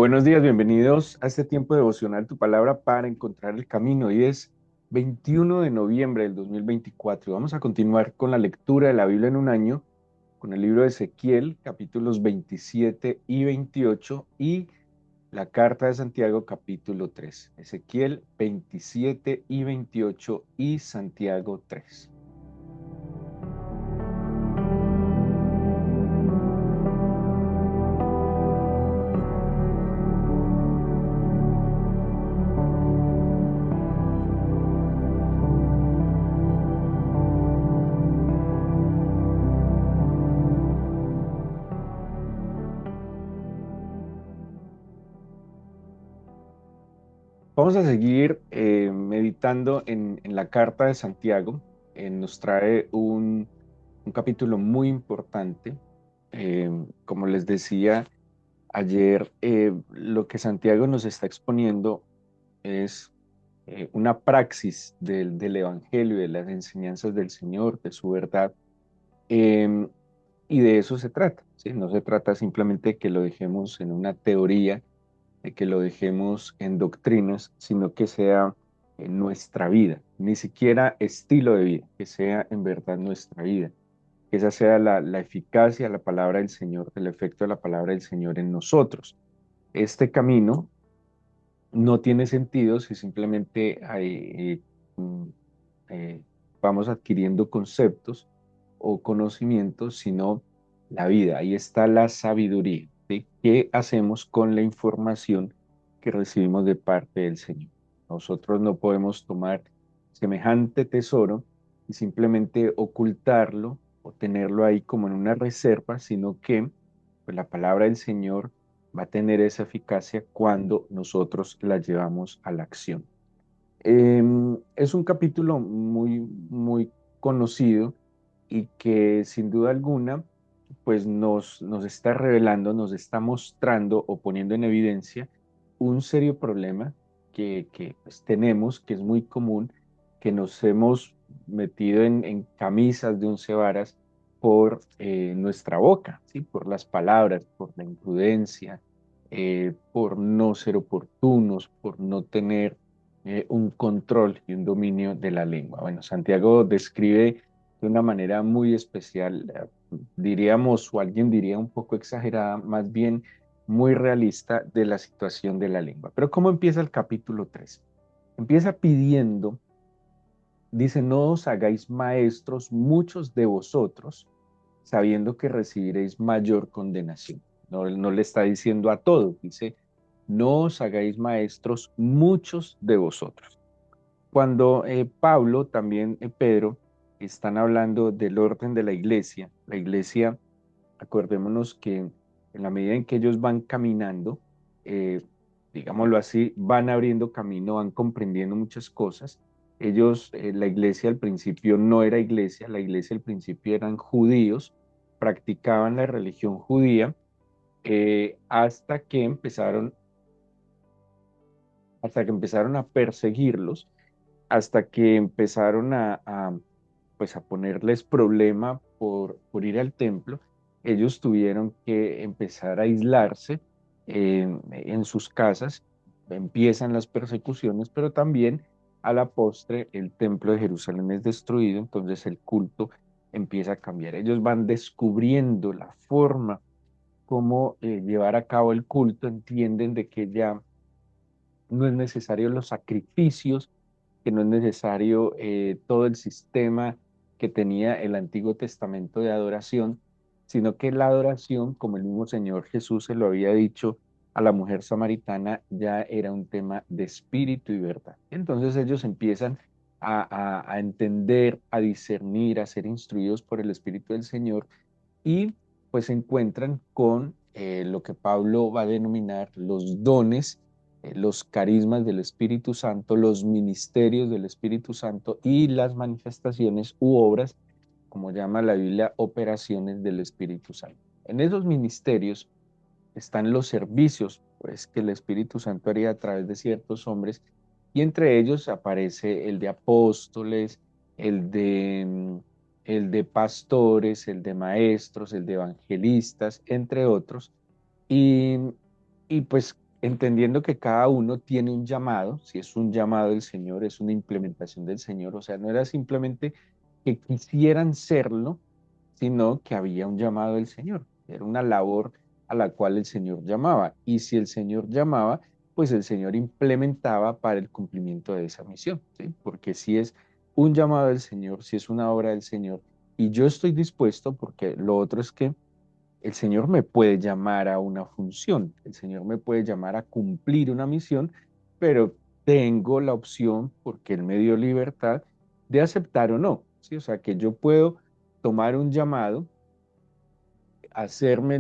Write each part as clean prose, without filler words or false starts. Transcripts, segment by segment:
Buenos días, bienvenidos a este tiempo devocional, tu palabra para encontrar el camino. Hoy es 21 de noviembre del 2024 y vamos a continuar con la lectura de la Biblia en un año, con el libro de Ezequiel, capítulos 27 y 28 y la carta de Santiago, capítulo 3. Ezequiel 27 y 28 y Santiago 3. Vamos a seguir meditando en la carta de Santiago. Nos trae un capítulo muy importante. Como les decía ayer, lo que Santiago nos está exponiendo es una praxis del Evangelio, de las enseñanzas del Señor, de su verdad. Em, y de eso se trata, ¿sí? No se trata simplemente de que lo dejemos en una teoría, de que lo dejemos en doctrinas, sino que sea en nuestra vida, ni siquiera estilo de vida, que sea en verdad nuestra vida, que esa sea la eficacia de la palabra del Señor, el efecto de la palabra del Señor en nosotros. Este camino no tiene sentido si simplemente mm, eh, vamos adquiriendo conceptos o conocimientos, sino la vida. Ahí está la sabiduría de qué hacemos con la información que recibimos de parte del Señor. Nosotros no podemos tomar semejante tesoro y simplemente ocultarlo o tenerlo ahí como en una reserva, sino que pues, la palabra del Señor va a tener esa eficacia cuando nosotros la llevamos a la acción. Es un capítulo muy conocido y que sin duda alguna pues nos está revelando, nos está mostrando o poniendo en evidencia un serio problema que pues, tenemos, que es muy común, que nos hemos metido en camisas de once varas por nuestra boca, ¿sí? Por las palabras, por la imprudencia, por no ser oportunos, por no tener un control y un dominio de la lengua. Bueno, Santiago describe de una manera muy especial, diríamos, o alguien diría un poco exagerada, más bien muy realista de la situación de la lengua. Pero ¿cómo empieza el capítulo 3? Empieza pidiendo, dice, no os hagáis maestros muchos de vosotros, sabiendo que recibiréis mayor condenación. No le está diciendo a todos, dice, no os hagáis maestros muchos de vosotros. Cuando Pablo, también Pedro, están hablando del orden de la iglesia, acordémonos que en la medida en que ellos van caminando, eh, digámoslo así, van abriendo camino, van comprendiendo muchas cosas. Ellos, la iglesia al principio no era iglesia, la iglesia al principio eran judíos, practicaban la religión judía, hasta que empezaron a perseguirlos, hasta que empezaron pues a ponerles problema por ir al templo. Ellos tuvieron que empezar a aislarse en sus casas. Empiezan las persecuciones, pero también a la postre el templo de Jerusalén es destruido, entonces el culto empieza a cambiar. Ellos van descubriendo la forma como llevar a cabo el culto, entienden de que ya no es necesario los sacrificios, que no es necesario todo el sistema que tenía el Antiguo Testamento de adoración, sino que la adoración, como el mismo Señor Jesús se lo había dicho a la mujer samaritana, ya era un tema de espíritu y verdad. Entonces ellos empiezan a entender, a discernir, a ser instruidos por el Espíritu del Señor y pues se encuentran con lo que Pablo va a denominar los dones, los carismas del Espíritu Santo, los ministerios del Espíritu Santo y las manifestaciones u obras, como llama la Biblia, operaciones del Espíritu Santo. En esos ministerios están los servicios, pues que el Espíritu Santo haría a través de ciertos hombres, y entre ellos aparece el de apóstoles, el de, mm, el de pastores, el de maestros, el de evangelistas, entre otros. Y, y pues entendiendo que cada uno tiene un llamado, si es un llamado del Señor, es una implementación del Señor, o sea, no era simplemente que quisieran serlo, sino que había un llamado del Señor, era una labor a la cual el Señor llamaba, y si el Señor llamaba, pues el Señor implementaba para el cumplimiento de esa misión, ¿sí? Porque si es un llamado del Señor, si es una obra del Señor, y yo estoy dispuesto, porque lo otro es que el Señor me puede llamar a una función, el Señor me puede llamar a cumplir una misión, pero tengo la opción, porque Él me dio libertad, de aceptar o no, ¿sí? O sea, que yo puedo tomar un llamado, hacerme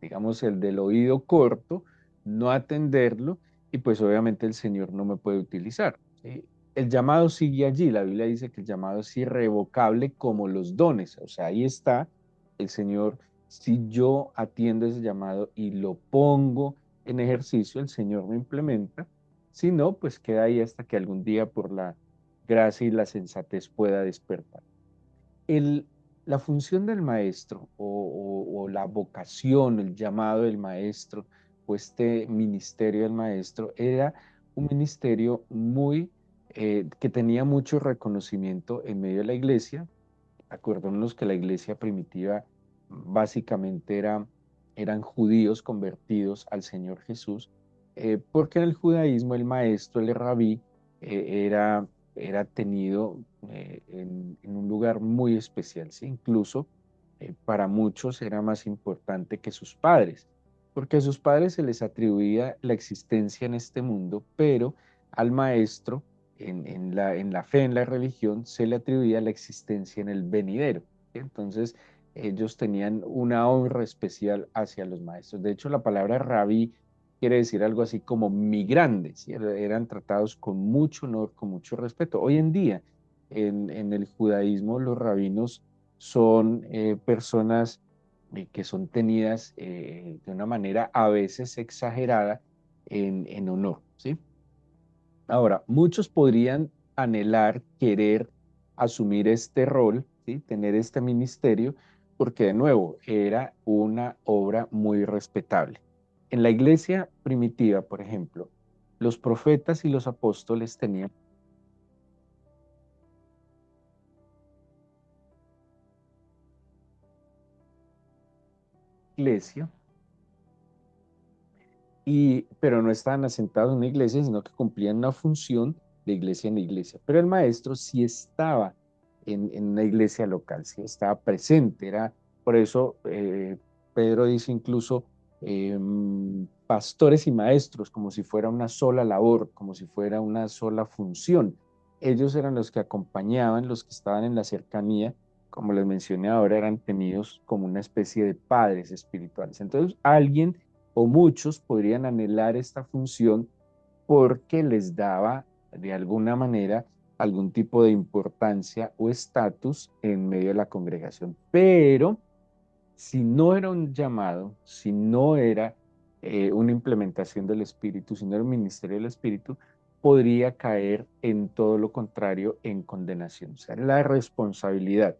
digamos, el del oído corto, no atenderlo, y pues obviamente el Señor no me puede utilizar, ¿sí? El llamado sigue allí, la Biblia dice que el llamado es irrevocable como los dones, o sea, ahí está el Señor, si yo atiendo ese llamado y lo pongo en ejercicio, el Señor me implementa, si no, pues queda ahí hasta que algún día por la gracia y la sensatez pueda despertar el, la función del maestro o la vocación, el llamado del maestro o este ministerio del maestro era un ministerio que tenía mucho reconocimiento en medio de la iglesia. Acordémonos que la iglesia primitiva básicamente eran judíos convertidos al Señor Jesús, porque en el judaísmo el maestro, el rabí, era tenido en un lugar muy especial, ¿sí? Incluso para muchos era más importante que sus padres, porque a sus padres se les atribuía la existencia en este mundo, pero al maestro en la fe, en la religión, se le atribuía la existencia en el venidero, ¿sí? Entonces, ellos tenían una honra especial hacia los maestros. De hecho, la palabra rabí quiere decir algo así como mi grande, ¿sí? Eran tratados con mucho honor, con mucho respeto. Hoy en día, en el judaísmo, los rabinos son personas que son tenidas de una manera a veces exagerada en honor, ¿sí? Ahora, muchos podrían anhelar, querer asumir este rol, ¿sí? Tener este ministerio, porque de nuevo era una obra muy respetable. En la iglesia primitiva, por ejemplo, los profetas y los apóstoles tenían iglesia, pero no estaban asentados en una iglesia, sino que cumplían una función de iglesia en iglesia. Pero el maestro sí estaba en una iglesia local, sí estaba presente. Por eso Pedro dice incluso pastores y maestros, como si fuera una sola labor, como si fuera una sola función. Ellos eran los que acompañaban, los que estaban en la cercanía, como les mencioné ahora, eran tenidos como una especie de padres espirituales. Entonces, alguien o muchos podrían anhelar esta función porque les daba de alguna manera algún tipo de importancia o estatus en medio de la congregación. Pero si no era un llamado, si no era una implementación del Espíritu, si no era un ministerio del Espíritu, podría caer en todo lo contrario, en condenación. O sea, la responsabilidad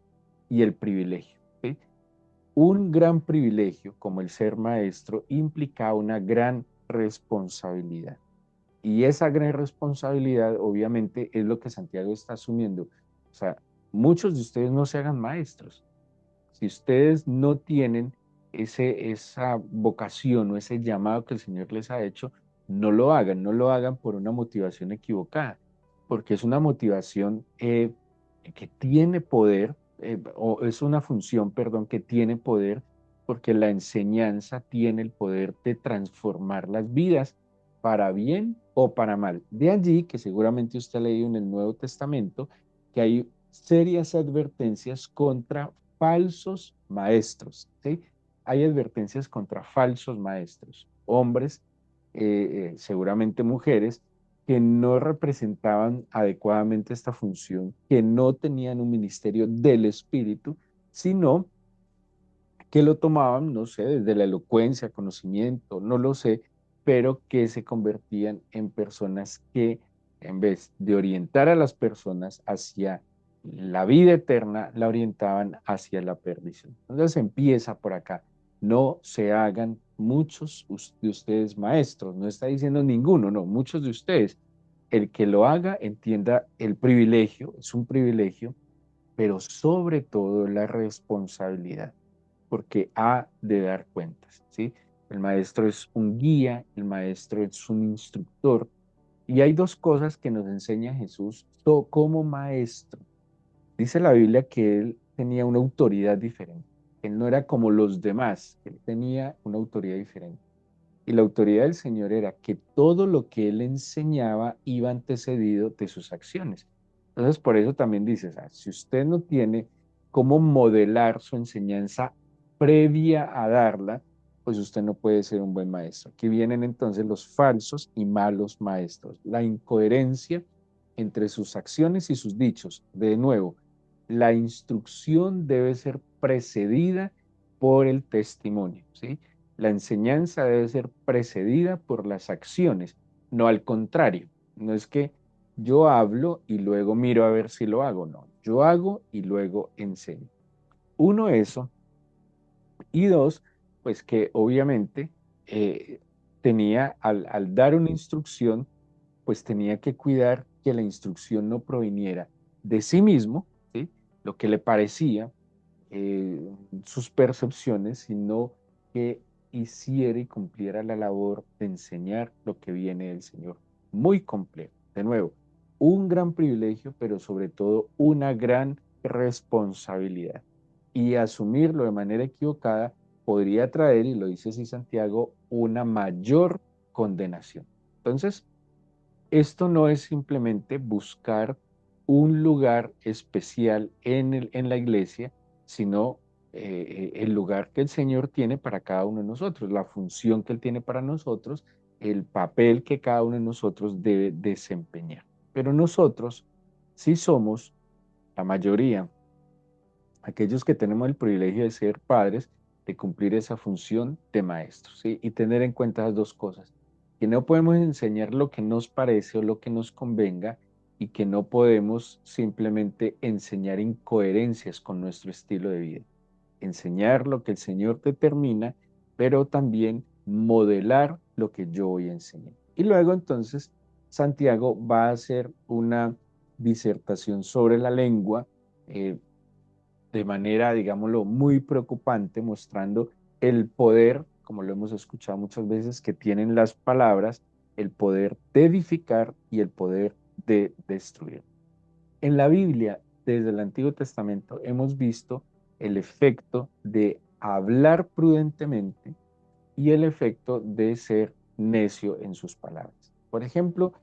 y el privilegio. ¿Sí? Un gran privilegio como el ser maestro implica una gran responsabilidad. Y esa gran responsabilidad obviamente es lo que Santiago está asumiendo. O sea, muchos de ustedes no se hagan maestros. Si ustedes no tienen esa vocación o ese llamado que el Señor les ha hecho, no lo hagan por una motivación equivocada, porque es una motivación que tiene poder, o es una función, perdón, que tiene poder, porque la enseñanza tiene el poder de transformar las vidas para bien o para mal. De allí que seguramente usted ha leído en el Nuevo Testamento que hay serias advertencias contra falsos maestros, ¿sí? Hay advertencias contra falsos maestros, hombres, seguramente mujeres, que no representaban adecuadamente esta función, que no tenían un ministerio del Espíritu, sino que lo tomaban, no sé, desde la elocuencia, conocimiento, no lo sé, pero que se convertían en personas que en vez de orientar a las personas hacia la vida eterna, la orientaban hacia la perdición. Entonces empieza por acá, no se hagan muchos de ustedes maestros. No está diciendo ninguno, no, muchos de ustedes. El que lo haga entienda el privilegio, es un privilegio, pero sobre todo la responsabilidad, porque ha de dar cuentas, ¿sí? El maestro es un guía, el maestro es un instructor, y hay dos cosas que nos enseña Jesús como maestro. Dice la Biblia que él tenía una autoridad diferente. Él no era como los demás, él tenía una autoridad diferente. Y la autoridad del Señor era que todo lo que él enseñaba iba antecedido de sus acciones. Entonces, por eso también dice, si usted no tiene cómo modelar su enseñanza previa a darla, pues usted no puede ser un buen maestro. Aquí vienen entonces los falsos y malos maestros, la incoherencia entre sus acciones y sus dichos. De nuevo, la instrucción debe ser precedida por el testimonio, ¿sí? La enseñanza debe ser precedida por las acciones, no al contrario. No es que yo hablo y luego miro a ver si lo hago, no. Yo hago y luego enseño. Uno, eso. Y dos, pues que obviamente eh, tenía, al dar una instrucción, pues tenía que cuidar que la instrucción no proviniera de sí mismo, ¿sí? Lo que le parecía, eh, sus percepciones, sino que hiciera y cumpliera la labor de enseñar lo que viene del Señor. Muy complejo. De nuevo, un gran privilegio, pero sobre todo una gran responsabilidad. Y asumirlo de manera equivocada podría traer, y lo dice así Santiago, una mayor condenación. Entonces, esto no es simplemente buscar un lugar especial en la iglesia, sino el lugar que el Señor tiene para cada uno de nosotros, la función que Él tiene para nosotros, el papel que cada uno de nosotros debe desempeñar. Pero nosotros sí somos, la mayoría, aquellos que tenemos el privilegio de ser padres, de cumplir esa función de maestros, ¿sí? Y tener en cuenta las dos cosas, que no podemos enseñar lo que nos parece o lo que nos convenga y que no podemos simplemente enseñar incoherencias con nuestro estilo de vida. Enseñar lo que el Señor determina, pero también modelar lo que yo voy a enseñar. Y luego entonces Santiago va a hacer una disertación sobre la lengua, de manera, digámoslo, muy preocupante, mostrando el poder, como lo hemos escuchado muchas veces, que tienen las palabras, el poder de edificar y el poder de destruir. En la Biblia, desde el Antiguo Testamento, hemos visto el efecto de hablar prudentemente y el efecto de ser necio en sus palabras. Por ejemplo,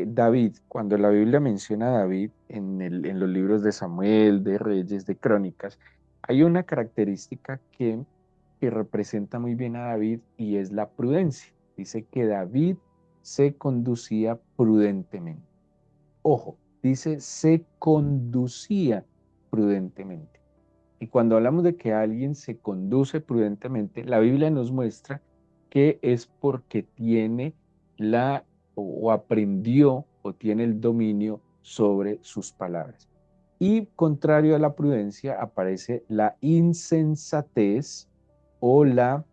David, cuando la Biblia menciona a David en los libros de Samuel, de Reyes, de Crónicas, hay una característica que representa muy bien a David y es la prudencia. Dice que David se conducía prudentemente. Ojo, dice se conducía prudentemente. Y cuando hablamos de que alguien se conduce prudentemente, la Biblia nos muestra que es porque tiene la o aprendió o tiene el dominio sobre sus palabras. Y contrario a la prudencia aparece la insensatez o la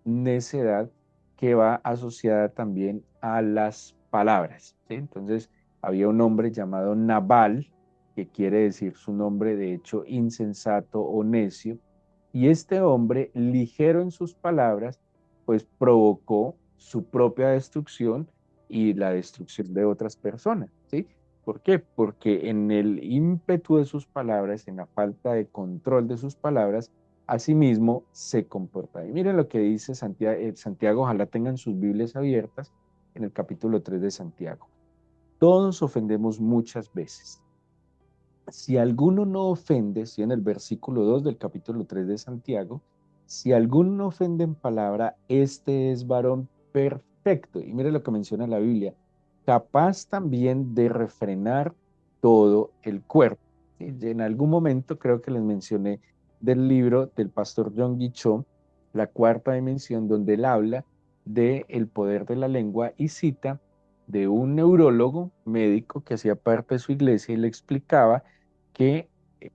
necedad que va asociada también a las palabras, ¿sí? Entonces, había un hombre llamado Nabal, que quiere decir su nombre, de hecho, insensato o necio, y este hombre, ligero en sus palabras, pues provocó su propia destrucción y la destrucción de otras personas, ¿sí? ¿Por qué? Porque en el ímpetu de sus palabras, en la falta de control de sus palabras, asimismo se comporta. Y miren lo que dice Santiago, Santiago, ojalá tengan sus Biblias abiertas en el capítulo 3 de Santiago. Todos ofendemos muchas veces. Si alguno no ofende, si en el versículo 2 del capítulo 3 de Santiago, si alguno no ofende en palabra, este es varón perfecto. Y mire lo que menciona la Biblia, capaz también de refrenar todo el cuerpo. Y en algún momento creo que les mencioné del libro del pastor John Guichot, La cuarta dimensión, donde él habla de el poder de la lengua y cita de un neurólogo médico que hacía parte de su iglesia y le explicaba que,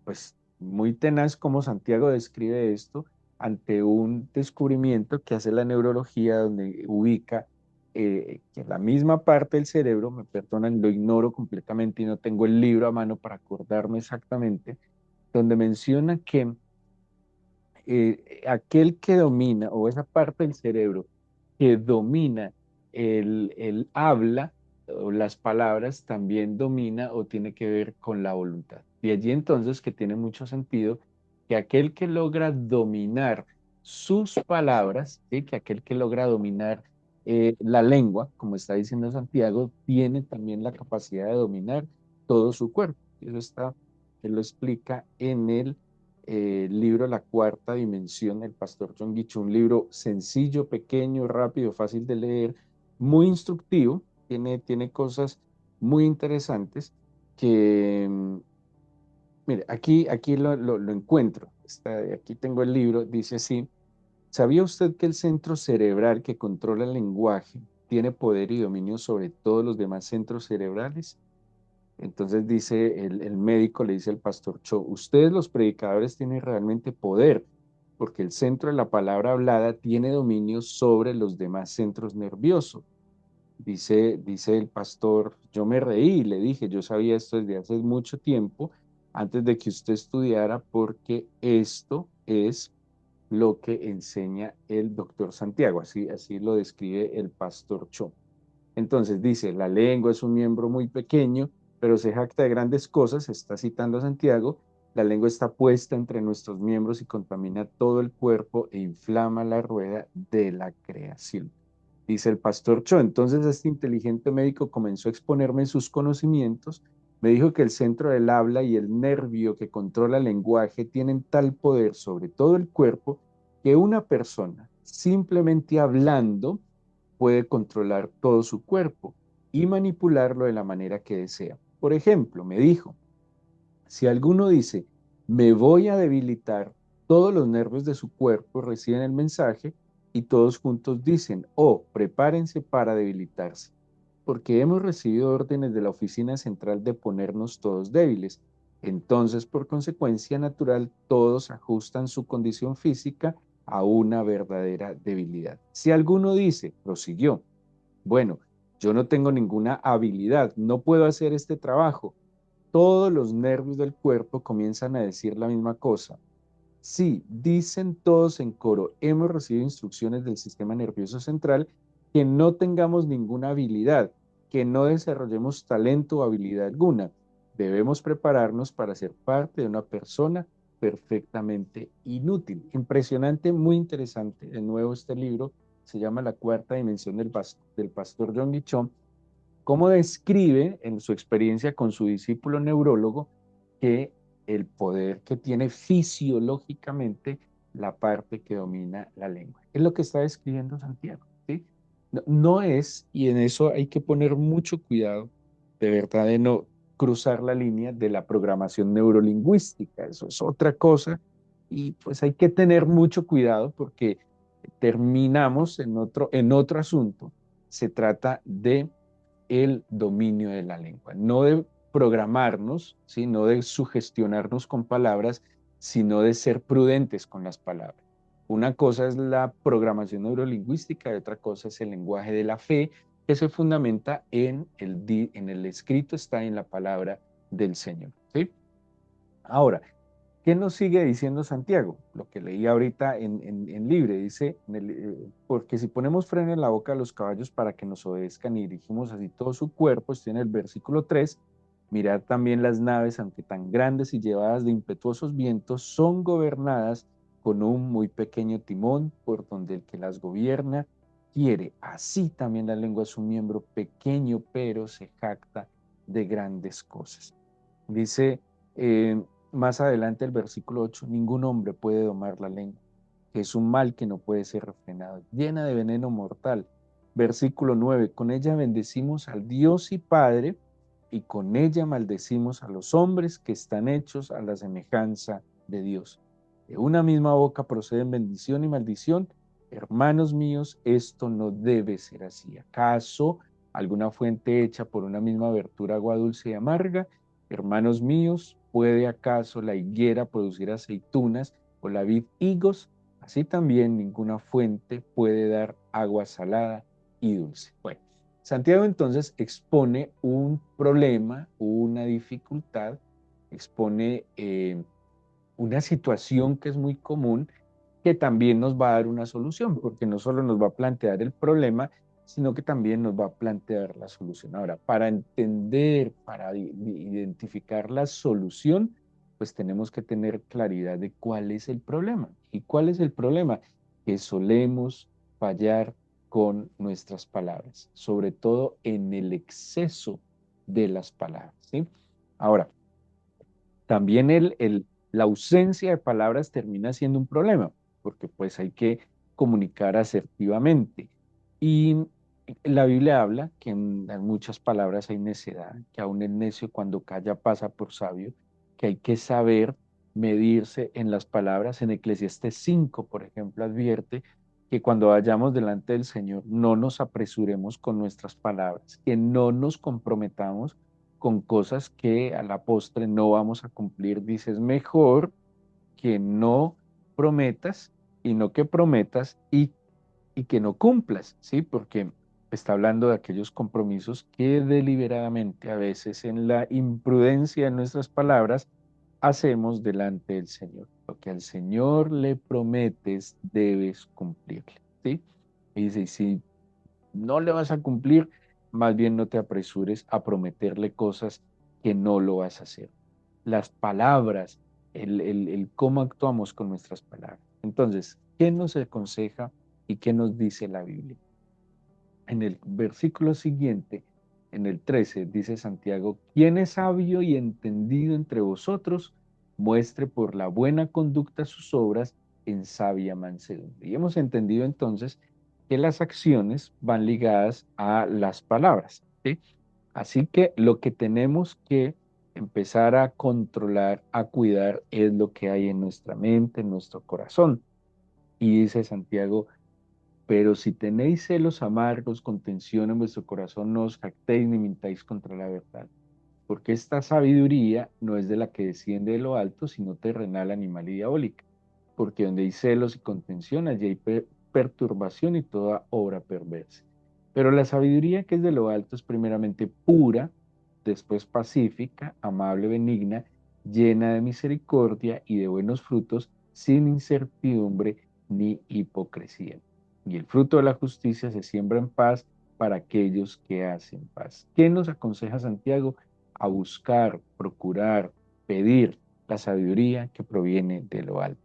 pues, muy tenaz como Santiago describe esto, ante un descubrimiento que hace la neurología donde ubica que la misma parte del cerebro, me perdonan, lo ignoro completamente y no tengo el libro a mano para acordarme exactamente, donde menciona que aquel que domina, o esa parte del cerebro que domina el habla o las palabras, también domina o tiene que ver con la voluntad. Y allí entonces que tiene mucho sentido que aquel que logra dominar sus palabras, ¿sí? Que aquel que logra dominar la lengua, como está diciendo Santiago, tiene también la capacidad de dominar todo su cuerpo. Y eso está, él lo explica en el libro La Cuarta Dimensión del pastor John Guicho, un libro sencillo, pequeño, rápido, fácil de leer, muy instructivo, tiene cosas muy interesantes que, mire, aquí lo encuentro, aquí tengo el libro, dice así: ¿sabía usted que el centro cerebral que controla el lenguaje tiene poder y dominio sobre todos los demás centros cerebrales? Entonces dice el médico, le dice al pastor Cho, ustedes los predicadores tienen realmente poder, porque el centro de la palabra hablada tiene dominio sobre los demás centros nerviosos. Dice el pastor, yo me reí y le dije, yo sabía esto desde hace mucho tiempo, antes de que usted estudiara, porque esto es lo que enseña el doctor Santiago, así lo describe el pastor Cho. Entonces dice, la lengua es un miembro muy pequeño, pero se jacta de grandes cosas, está citando a Santiago, la lengua está puesta entre nuestros miembros y contamina todo el cuerpo e inflama la rueda de la creación. Dice el pastor Cho, entonces este inteligente médico comenzó a exponerme sus conocimientos, me dijo que el centro del habla y el nervio que controla el lenguaje tienen tal poder sobre todo el cuerpo que una persona, simplemente hablando, puede controlar todo su cuerpo y manipularlo de la manera que desea. Por ejemplo, me dijo, si alguno dice, me voy a debilitar, todos los nervios de su cuerpo reciben el mensaje y todos juntos dicen, oh, prepárense para debilitarse, porque hemos recibido órdenes de la oficina central de ponernos todos débiles. Entonces, por consecuencia natural, todos ajustan su condición física a una verdadera debilidad. Si alguno dice, prosiguió, bueno, yo no tengo ninguna habilidad, no puedo hacer este trabajo, todos los nervios del cuerpo comienzan a decir la misma cosa. Sí, dicen todos en coro, hemos recibido instrucciones del sistema nervioso central que no tengamos ninguna habilidad, que no desarrollemos talento o habilidad alguna. Debemos prepararnos para ser parte de una persona perfectamente inútil. Impresionante, muy interesante. De nuevo, este libro se llama La Cuarta Dimensión del pastor John Guichón, cómo describe en su experiencia con su discípulo neurólogo que el poder que tiene fisiológicamente la parte que domina la lengua. Es lo que está describiendo Santiago, ¿sí? No es, y en eso hay que poner mucho cuidado, de verdad, de no cruzar la línea de la programación neurolingüística. Eso es otra cosa y pues hay que tener mucho cuidado porque terminamos en otro asunto. Se trata de el dominio de la lengua, no de programarnos, ¿sí? No de sugestionarnos con palabras, sino de ser prudentes con las palabras. Una cosa es la programación neurolingüística y otra cosa es el lenguaje de la fe, que se fundamenta en el escrito, está en la palabra del Señor, ¿sí? Ahora, ¿qué nos sigue diciendo Santiago? Lo que leí ahorita en Libre, dice, porque si ponemos freno en la boca a los caballos para que nos obedezcan y dirigimos así todo su cuerpo, estoy en el versículo 3, mirad también las naves, aunque tan grandes y llevadas de impetuosos vientos, son gobernadas con un muy pequeño timón por donde el que las gobierna quiere. Así también la lengua es un miembro pequeño, pero se jacta de grandes cosas. Dice más adelante el versículo 8, ningún hombre puede domar la lengua, que es un mal que no puede ser refrenado, llena de veneno mortal. Versículo 9, con ella bendecimos al Dios y Padre, y con ella maldecimos a los hombres que están hechos a la semejanza de Dios. De una misma boca proceden bendición y maldición. Hermanos míos, esto no debe ser así. ¿Acaso alguna fuente hecha por una misma abertura agua dulce y amarga? Hermanos míos, ¿puede acaso la higuera producir aceitunas o la vid higos? Así también ninguna fuente puede dar agua salada y dulce. Bueno, Santiago entonces expone un problema, una dificultad, expone una situación que es muy común, que también nos va a dar una solución, porque no solo nos va a plantear el problema, sino que también nos va a plantear la solución. Ahora, para entender, para identificar la solución, pues tenemos que tener claridad de cuál es el problema. ¿Y cuál es el problema? Que solemos fallar con nuestras palabras, sobre todo en el exceso de las palabras, ¿sí? Ahora, también la ausencia de palabras termina siendo un problema, porque pues hay que comunicar asertivamente. Y la Biblia habla que en muchas palabras hay necedad, que aún el necio cuando calla pasa por sabio, que hay que saber medirse en las palabras. En Eclesiastés 5, por ejemplo, advierte que cuando vayamos delante del Señor no nos apresuremos con nuestras palabras, que no nos comprometamos con cosas que a la postre no vamos a cumplir. Dices, mejor que no prometas y no que prometas y que no cumplas, ¿sí? Porque está hablando de aquellos compromisos que deliberadamente, a veces en la imprudencia de nuestras palabras, hacemos delante del Señor. Lo que al Señor le prometes, debes cumplirle, ¿sí? Y dice, y si no le vas a cumplir, más bien no te apresures a prometerle cosas que no lo vas a hacer. Las palabras, el cómo actuamos con nuestras palabras. Entonces, ¿qué nos aconseja y qué nos dice la Biblia? En el versículo siguiente, en el 13, dice Santiago, ¿quién es sabio y entendido entre vosotros? Muestre por la buena conducta sus obras en sabia mansedumbre. Y hemos entendido entonces que las acciones van ligadas a las palabras, ¿sí? Así que lo que tenemos que empezar a controlar, a cuidar, es lo que hay en nuestra mente, en nuestro corazón. Y dice Santiago, pero si tenéis celos amargos, contención en vuestro corazón, no os jactéis ni mintáis contra la verdad. Porque esta sabiduría no es de la que desciende de lo alto, sino terrenal, animal y diabólica. Porque donde hay celos y contención, allí hay perturbación y toda obra perversa. Pero la sabiduría que es de lo alto es primeramente pura, después pacífica, amable, benigna, llena de misericordia y de buenos frutos, sin incertidumbre ni hipocresía. Y el fruto de la justicia se siembra en paz para aquellos que hacen paz. ¿Qué nos aconseja Santiago? A buscar, procurar, pedir la sabiduría que proviene de lo alto.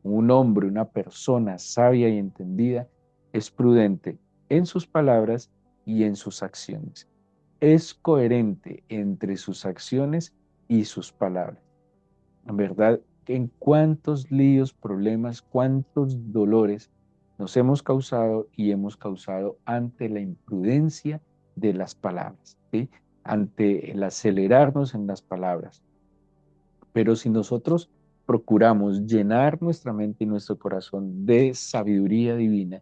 Un hombre, una persona sabia y entendida es prudente en sus palabras y en sus acciones. Es coherente entre sus acciones y sus palabras. En verdad, en cuántos líos, problemas, cuántos dolores nos hemos causado y hemos causado ante la imprudencia de las palabras, ¿sí? Ante el acelerarnos en las palabras. Pero si nosotros procuramos llenar nuestra mente y nuestro corazón de sabiduría divina,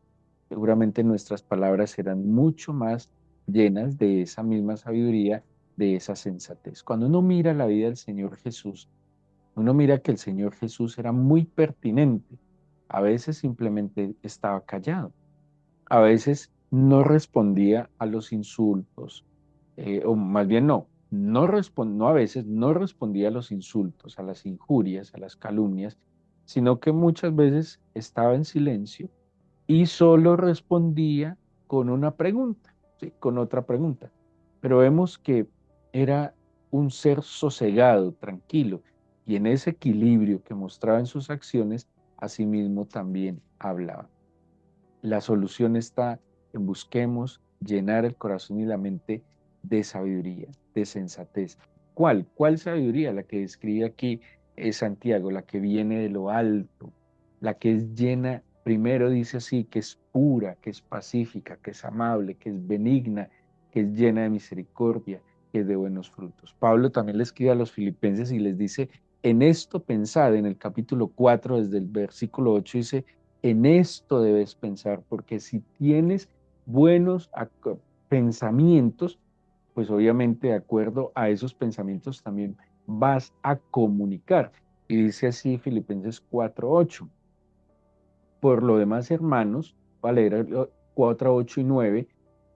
seguramente nuestras palabras serán mucho más llenas de esa misma sabiduría, de esa sensatez. Cuando uno mira la vida del Señor Jesús, uno mira que el Señor Jesús era muy pertinente. A veces simplemente estaba callado. A veces no respondía a los insultos, o más bien no a veces no respondía a los insultos, a las injurias, a las calumnias, sino que muchas veces estaba en silencio y solo respondía con una pregunta, ¿sí? Con otra pregunta. Pero vemos que era un ser sosegado, tranquilo, y en ese equilibrio que mostraba en sus acciones, asimismo también hablaba. La solución está en busquemos llenar el corazón y la mente de sabiduría, de sensatez. ¿Cuál? ¿Cuál sabiduría? La que describe aquí es Santiago, la que viene de lo alto, la que es llena, primero dice así, que es pura, que es pacífica, que es amable, que es benigna, que es llena de misericordia, que es de buenos frutos. Pablo también le escribe a los filipenses y les dice, en esto pensad, en el capítulo 4, desde el versículo 8 dice, en esto debes pensar, porque si tienes buenos pensamientos, pues obviamente de acuerdo a esos pensamientos también vas a comunicar. Y dice así Filipenses 4:8. Por lo demás, hermanos, voy a leer el 4, 8 y 9.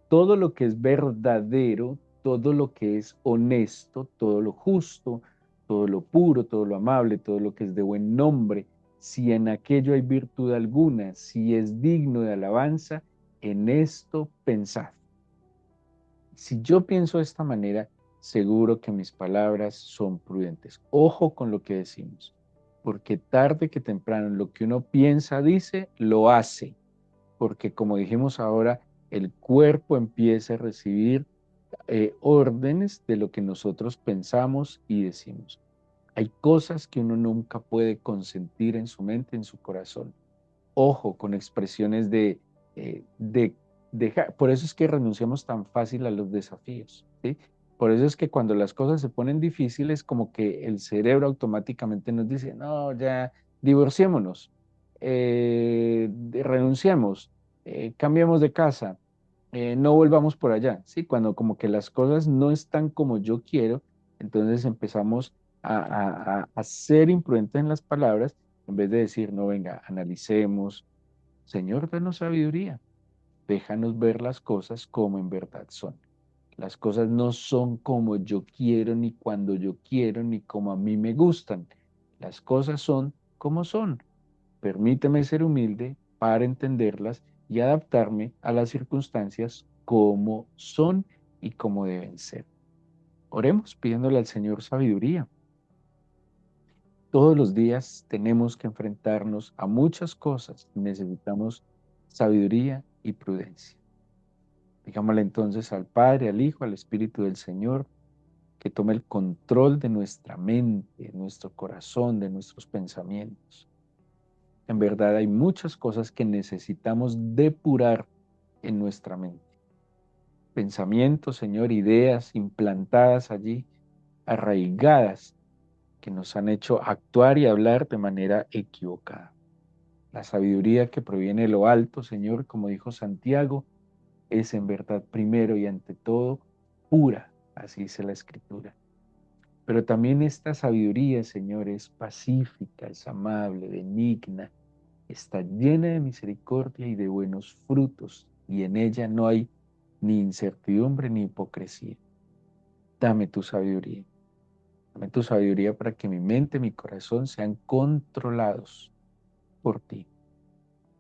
Todo lo que es verdadero, todo lo que es honesto, todo lo justo, todo lo puro, todo lo amable, todo lo que es de buen nombre, si en aquello hay virtud alguna, si es digno de alabanza, en esto pensad. Si yo pienso de esta manera, seguro que mis palabras son prudentes. Ojo con lo que decimos, porque tarde que temprano lo que uno piensa, dice, lo hace, porque como dijimos ahora, el cuerpo empieza a recibir órdenes de lo que nosotros pensamos y decimos. Hay cosas que uno nunca puede consentir en su mente, en su corazón. Ojo con expresiones de dejar. Por eso es que renunciamos tan fácil a los desafíos, ¿sí? Por eso es que cuando las cosas se ponen difíciles, como que el cerebro automáticamente nos dice, no, ya divorciémonos, renunciemos, cambiemos de casa, no volvamos por allá, ¿sí? Cuando como que las cosas no están como yo quiero, entonces empezamos a ser imprudentes en las palabras en vez de decir, no, venga, analicemos, Señor, danos sabiduría, déjanos ver las cosas como en verdad son. Las cosas no son como yo quiero, ni cuando yo quiero, ni como a mí me gustan. Las cosas son como son. Permíteme ser humilde para entenderlas y adaptarme a las circunstancias como son y como deben ser. Oremos pidiéndole al Señor sabiduría. Todos los días tenemos que enfrentarnos a muchas cosas y necesitamos sabiduría y prudencia. Digámosle entonces al Padre, al Hijo, al Espíritu del Señor, que tome el control de nuestra mente, de nuestro corazón, de nuestros pensamientos. En verdad hay muchas cosas que necesitamos depurar en nuestra mente. Pensamientos, Señor, ideas implantadas allí, arraigadas, que nos han hecho actuar y hablar de manera equivocada. La sabiduría que proviene de lo alto, Señor, como dijo Santiago, es en verdad primero y ante todo pura, así dice la Escritura. Pero también esta sabiduría, Señor, es pacífica, es amable, benigna, está llena de misericordia y de buenos frutos, y en ella no hay ni incertidumbre ni hipocresía. Dame tu sabiduría. Dame tu sabiduría para que mi mente, mi corazón sean controlados por ti,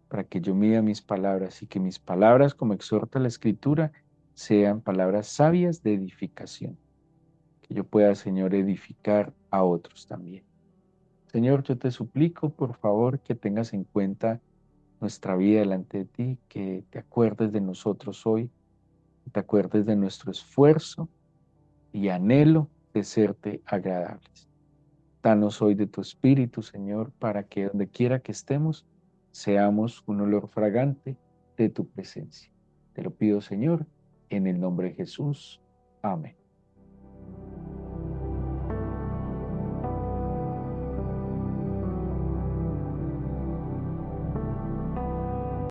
para que yo mida mis palabras y que mis palabras, como exhorta la Escritura, sean palabras sabias de edificación, que yo pueda, Señor, edificar a otros también. Señor, yo te suplico, por favor, que tengas en cuenta nuestra vida delante de ti, que te acuerdes de nosotros hoy, que te acuerdes de nuestro esfuerzo y anhelo de serte agradables. Danos hoy de tu espíritu, Señor, para que donde quiera que estemos, seamos un olor fragante de tu presencia. Te lo pido, Señor, en el nombre de Jesús. Amén.